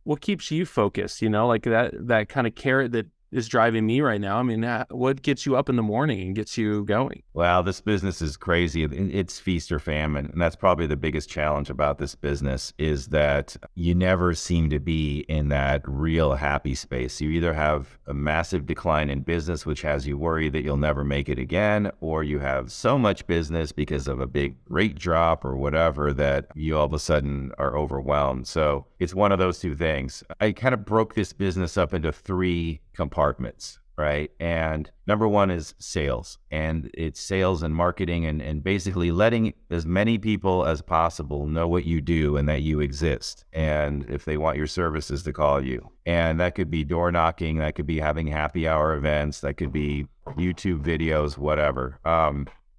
what keeps you focused, like that kind of carrot that is driving me right now? I mean, what gets you up in the morning and gets you going? Well, this business is crazy. It's feast or famine. And that's probably the biggest challenge about this business is that you never seem to be in that real happy space. You either have a massive decline in business, which has you worried that you'll never make it again, or you have so much business because of a big rate drop or whatever that you all of a sudden are overwhelmed. So it's one of those two things. I kind of broke this business up into three compartments, right? And number one is sales, and it's sales and marketing and basically letting as many people as possible know what you do and that you exist. And if they want your services, to call you. And that could be door knocking, that could be having happy hour events, that could be YouTube videos, whatever.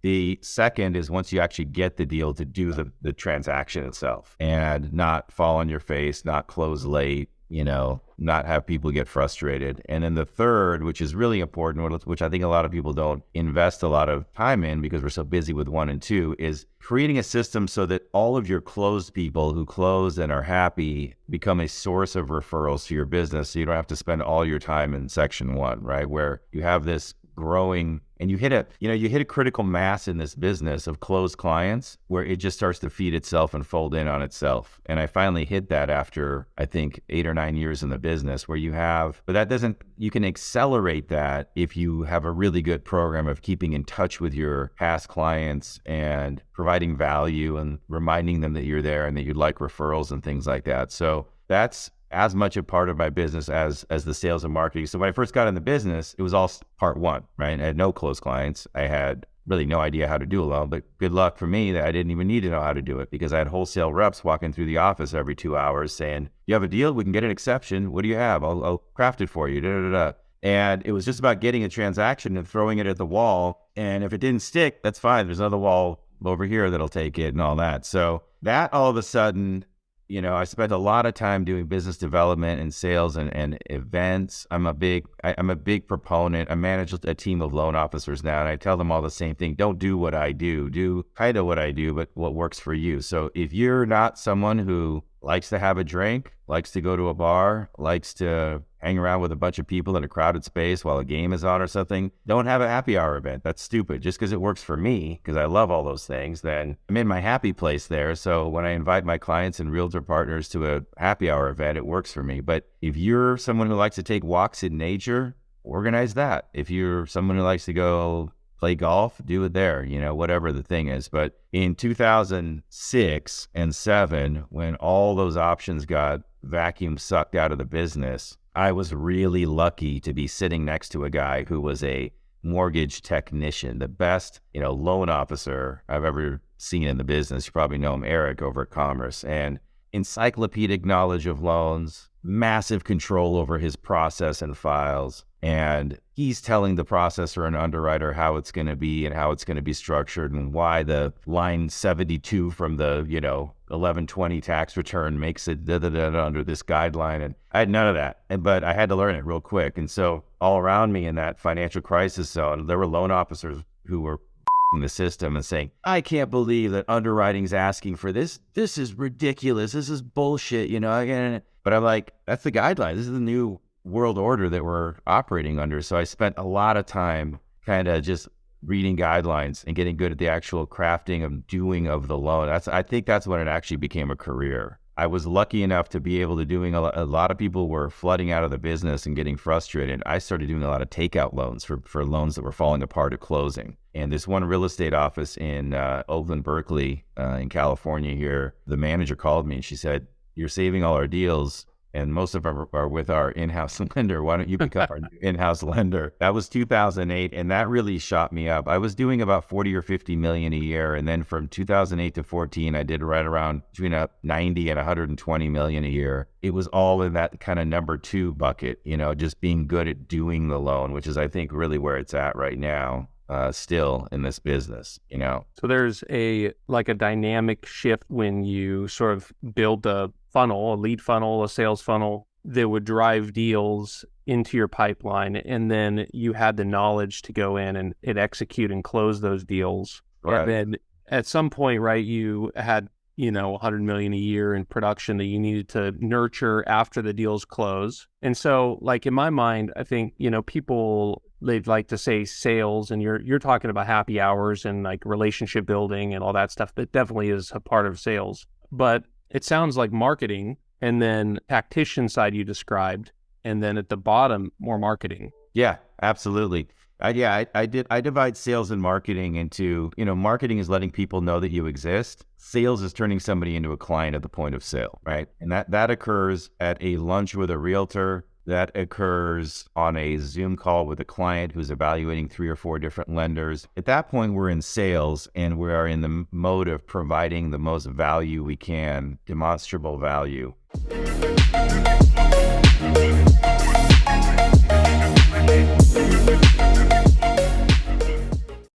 The second is once you actually get the deal, to do the transaction itself and not fall on your face, not close late, not have people get frustrated. And then the third, which is really important, which I think a lot of people don't invest a lot of time in because we're so busy with 1 and 2, is creating a system so that all of your closed people who close and are happy become a source of referrals to your business. So you don't have to spend all your time in section 1, right? Where you have this growing, and you hit a critical mass in this business of closed clients where it just starts to feed itself and fold in on itself. And I finally hit that after, I think, 8 or 9 years in the business where you can accelerate that if you have a really good program of keeping in touch with your past clients and providing value and reminding them that you're there and that you'd like referrals and things like that. So that's as much a part of my business as the sales and marketing. So when I first got in the business, it was all part one, right? I had no closed clients. I had really no idea how to do a loan, but good luck for me that I didn't even need to know how to do it because I had wholesale reps walking through the office every 2 hours saying, you have a deal? We can get an exception. What do you have? I'll craft it for you. Da, da, da. And it was just about getting a transaction and throwing it at the wall. And if it didn't stick, that's fine. There's another wall over here that'll take it and all that. So that all of a sudden, I spent a lot of time doing business development and sales and events. I'm a big proponent. I manage a team of loan officers now, and I tell them all the same thing. Don't do what I do. Do kind of what I do, but what works for you. So if you're not someone who likes to have a drink, likes to go to a bar, likes to hang around with a bunch of people in a crowded space while a game is on or something, don't have a happy hour event. That's stupid. Just because it works for me, because I love all those things, then I'm in my happy place there. So when I invite my clients and realtor partners to a happy hour event, it works for me. But if you're someone who likes to take walks in nature, organize that. If you're someone who likes to go play golf, do it there, whatever the thing is. But in 2006 and 7, when all those options got vacuum sucked out of the business, I was really lucky to be sitting next to a guy who was a mortgage technician, the best, loan officer I've ever seen in the business. You probably know him, Eric, over at Commerce, and encyclopedic knowledge of loans, massive control over his process and files. And he's telling the processor and underwriter how it's going to be and how it's going to be structured and why the line 72 from the, 1120 tax return makes it under this guideline. And I had none of that, but I had to learn it real quick. And so all around me in that financial crisis zone, there were loan officers who were the system and saying, I can't believe that underwriting's asking for this. This is ridiculous. This is bullshit, But I'm like, that's the guideline. This is the new world order that we're operating under. So I spent a lot of time kind of just reading guidelines and getting good at the actual crafting of doing of the loan. I think that's when it actually became a career. I was lucky enough to be able to doing a lot of people were flooding out of the business and getting frustrated. I started doing a lot of takeout loans for loans that were falling apart at closing. And this one real estate office in Oakland, Berkeley, in California here, the manager called me and she said, you're saving all our deals and most of them are with our in-house lender. Why don't you become our in-house lender? That was 2008, and that really shot me up. I was doing about 40 or 50 million a year, and then from 2008 to 14, I did right around between 90 and 120 million a year. It was all in that kind of number 2 bucket, just being good at doing the loan, which is, I think, really where it's at right now. Still in this business, So there's a dynamic shift when you sort of build a funnel, a lead funnel, a sales funnel that would drive deals into your pipeline. And then you had the knowledge to go in and execute and close those deals. Right. And then at some point, right, you had, 100 million a year in production that you needed to nurture after the deals close. And so like in my mind, I think, people, they'd like to say sales, and you're talking about happy hours and like relationship building and all that stuff. That definitely is a part of sales. But it sounds like marketing, and then tactician side you described, and then at the bottom, more marketing. Yeah, absolutely. I divide sales and marketing into, marketing is letting people know that you exist. Sales is turning somebody into a client at the point of sale, right? And that occurs at a lunch with a realtor. That occurs on a Zoom call with a client who's evaluating 3 or 4 different lenders. At that point, we're in sales, and we are in the mode of providing the most value we can, demonstrable value.